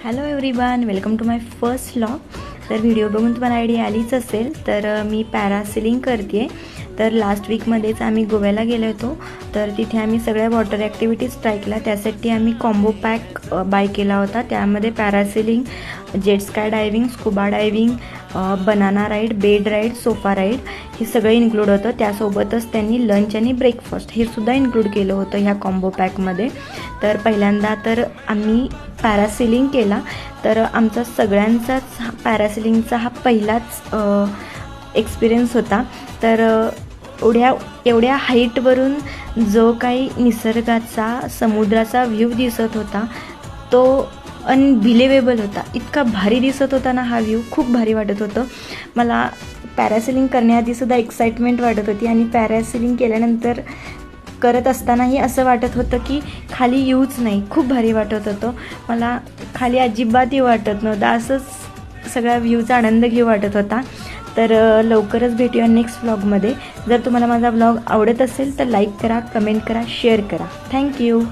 Hello everyone, welcome to my first vlog. तर video बघून तुम्हाला आयडिया आलीच असेल. तर मी पॅरासेलिंग करते आहे. तर लास्ट वीकमध्येच आम्ही गोव्याला गेलो होतो. तर तिथे आम्ही सगळ्या वॉटर ॲक्टिव्हिटीज ट्राय केल्या. त्यासाठी आम्ही कॉम्बो पॅक बाय केला होता. त्यामध्ये parasailing, jet sky diving, scuba diving, banana ride, bed ride, sofa ride हे सगळं इन्क्लूड होतं. त्यासोबतच त्यांनी लंच आणि ब्रेकफास्ट हे सुद्धा इन्क्लूड केलं होतं ह्या कॉम्बो पॅकमध्ये. तर पहिल्यांदा तर आम्ही पॅरासेलिंग केला. तर आमचा सगळ्यांचाच पॅरासेलिंगचा हा पहिलाच एक्सपिरियन्स होता. तर एवढ्या हाईटवरून जो काही निसर्गाचा, समुद्राचा व्ह्यू दिसत होता तो अनबिलिव्हेबल होता. इतका भारी दिसत होता ना हा व्ह्यू, खूप भारी वाटत होतं. मला पॅरासेलिंग करण्याआधीसुद्धा एक्साइटमेंट वाटत होती आणि पॅरासेलिंग केल्यानंतर करत असतानाही असं वाटत होतं की खाली येऊच नाही. खूप भारी वाटत होतं. मला खाली अजिबात येऊ वाटत नव्हतं. असंच सगळ्या व्ह्यूचा आनंद घेऊ वाटत होता. तर लवकरच भेटूया नेक्स्ट व्लॉगमध्ये. जर तुम्हाला माझा व्लॉग आवडत असेल तर लाईक करा, कमेंट करा, शेअर करा. थँक्यू.